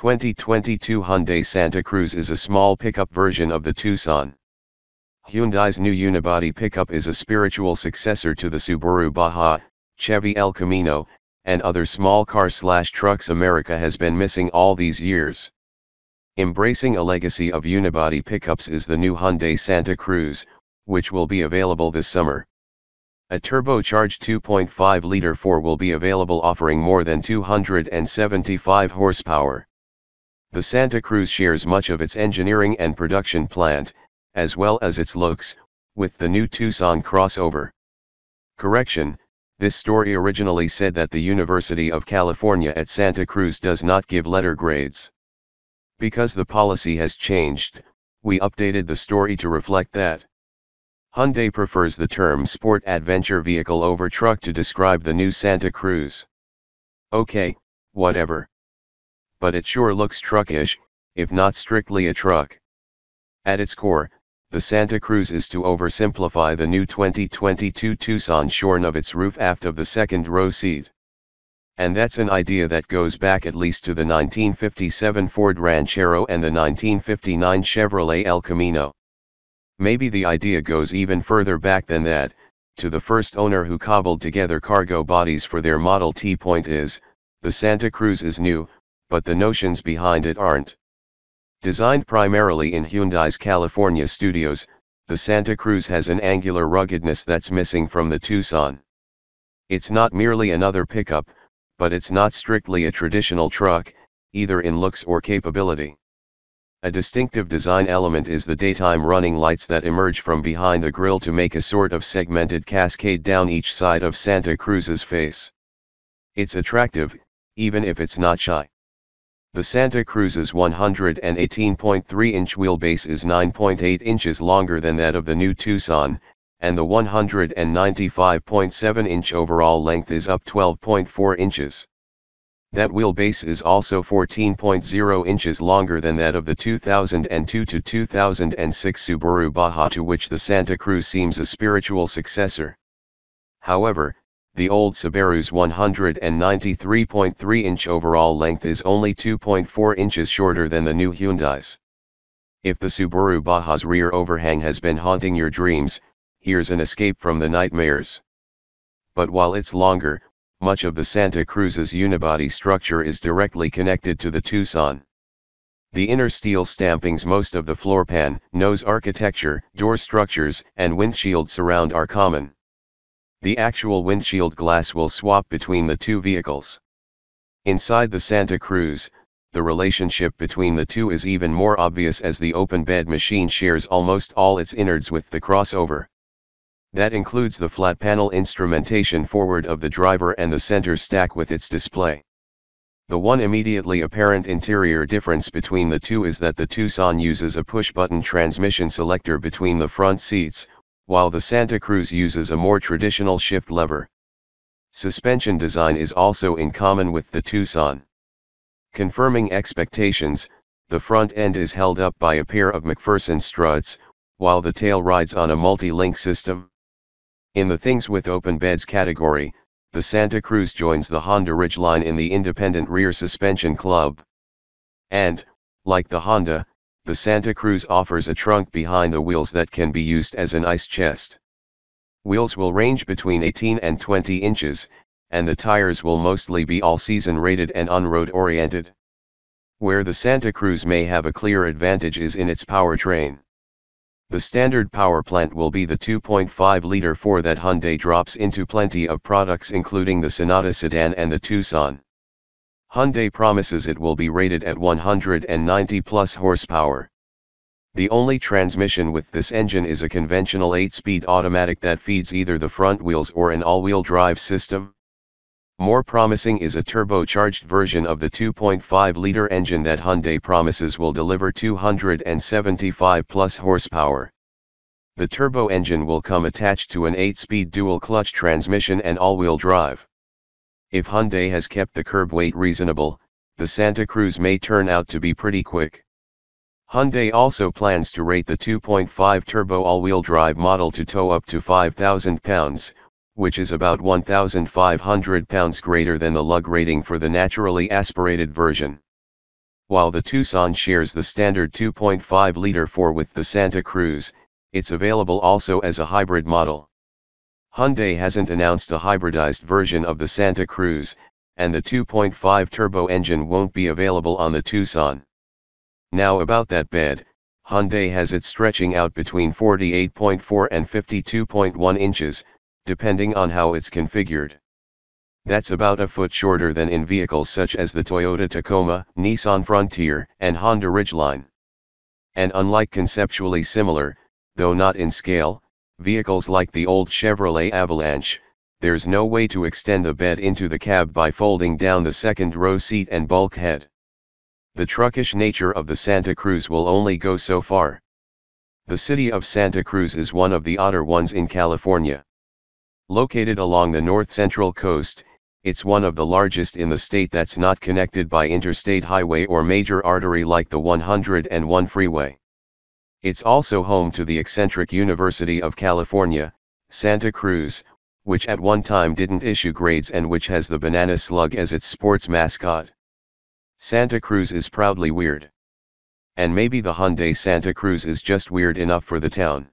2022 Hyundai Santa Cruz is a small pickup version of the Tucson. Hyundai's new unibody pickup is a spiritual successor to the Subaru Baja, Chevy El Camino, and other small car/trucks America has been missing all these years. Embracing a legacy of unibody pickups is the new Hyundai Santa Cruz, which will be available this summer. A turbocharged 2.5-liter 4 will be available, offering more than 275 horsepower. The Santa Cruz shares much of its engineering and production plant, as well as its looks, with the new Tucson crossover. Correction, this story originally said that the University of California at Santa Cruz does not give letter grades. Because the policy has changed, we updated the story to reflect that. Hyundai prefers the term sport adventure vehicle over truck to describe the new Santa Cruz. Okay, whatever. But it sure looks truckish, if not strictly a truck. At its core, the Santa Cruz is to oversimplify the new 2022 Tucson shorn of its roof aft of the second row seat. And that's an idea that goes back at least to the 1957 Ford Ranchero and the 1959 Chevrolet El Camino. Maybe the idea goes even further back than that, to the first owner who cobbled together cargo bodies for their Model T. Point is, the Santa Cruz is new, but the notions behind it aren't. Designed primarily in Hyundai's California studios, the Santa Cruz has an angular ruggedness that's missing from the Tucson. It's not merely another pickup, but it's not strictly a traditional truck, either in looks or capability. A distinctive design element is the daytime running lights that emerge from behind the grille to make a sort of segmented cascade down each side of Santa Cruz's face. It's attractive, even if it's not shy. The Santa Cruz's 118.3-inch wheelbase is 9.8 inches longer than that of the new Tucson, and the 195.7-inch overall length is up 12.4 inches. That wheelbase is also 14.0 inches longer than that of the 2002 to 2006 Subaru Baja, to which the Santa Cruz seems a spiritual successor. However, the old Subaru's 193.3-inch overall length is only 2.4 inches shorter than the new Hyundai's. If the Subaru Baja's rear overhang has been haunting your dreams, here's an escape from the nightmares. But while it's longer, much of the Santa Cruz's unibody structure is directly connected to the Tucson. The inner steel stampings, most of the floor pan, nose architecture, door structures, and windshield surround are common. The actual windshield glass will swap between the two vehicles. Inside the Santa Cruz, the relationship between the two is even more obvious, as the open bed machine shares almost all its innards with the crossover. That includes the flat panel instrumentation forward of the driver and the center stack with its display. The one immediately apparent interior difference between the two is that the Tucson uses a push-button transmission selector between the front seats, while the Santa Cruz uses a more traditional shift lever. Suspension design is also in common with the Tucson. Confirming expectations, the front end is held up by a pair of McPherson struts, while the tail rides on a multi-link system. In the things with open beds category, the Santa Cruz joins the Honda Ridgeline in the independent rear suspension club. And, like the Honda, the Santa Cruz offers a trunk behind the wheels that can be used as an ice chest. Wheels will range between 18 and 20 inches, and the tires will mostly be all-season rated and on-road oriented. Where the Santa Cruz may have a clear advantage is in its powertrain. The standard power plant will be the 2.5-liter 4 that Hyundai drops into plenty of products, including the Sonata sedan and the Tucson. Hyundai promises it will be rated at 190-plus horsepower. The only transmission with this engine is a conventional 8-speed automatic that feeds either the front wheels or an all-wheel drive system. More promising is a turbocharged version of the 2.5-liter engine that Hyundai promises will deliver 275-plus horsepower. The turbo engine will come attached to an 8-speed dual-clutch transmission and all-wheel drive. If Hyundai has kept the curb weight reasonable, the Santa Cruz may turn out to be pretty quick. Hyundai also plans to rate the 2.5 turbo all-wheel drive model to tow up to 5,000 pounds, which is about 1,500 pounds greater than the lug rating for the naturally aspirated version. While the Tucson shares the standard 2.5-liter 4 with the Santa Cruz, it's available also as a hybrid model. Hyundai hasn't announced a hybridized version of the Santa Cruz, and the 2.5 turbo engine won't be available on the Tucson. Now about that bed, Hyundai has it stretching out between 48.4 and 52.1 inches, depending on how it's configured. That's about a foot shorter than in vehicles such as the Toyota Tacoma, Nissan Frontier, and Honda Ridgeline. And unlike conceptually similar, though not in scale, vehicles like the old Chevrolet Avalanche, there's no way to extend the bed into the cab by folding down the second row seat and bulkhead. The truckish nature of the Santa Cruz will only go so far. The city of Santa Cruz is one of the odder ones in California. Located along the north-central coast, it's one of the largest in the state that's not connected by interstate highway or major artery like the 101 freeway. It's also home to the eccentric University of California, Santa Cruz, which at one time didn't issue grades and which has the banana slug as its sports mascot. Santa Cruz is proudly weird. And maybe the Hyundai Santa Cruz is just weird enough for the town.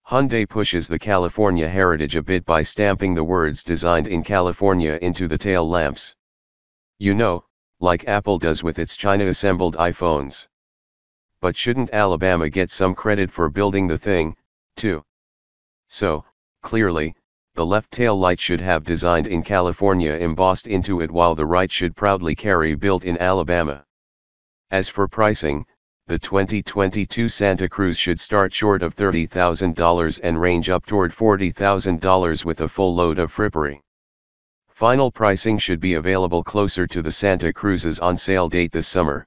Hyundai pushes the California heritage a bit by stamping the words "designed in California" into the tail lamps. You know, like Apple does with its China-assembled iPhones. But shouldn't Alabama get some credit for building the thing, too? So, clearly, the left tail light should have "designed in California" embossed into it, while the right should proudly carry "built in Alabama." As for pricing, the 2022 Santa Cruz should start short of $30,000 and range up toward $40,000 with a full load of frippery. Final pricing should be available closer to the Santa Cruz's on-sale date this summer.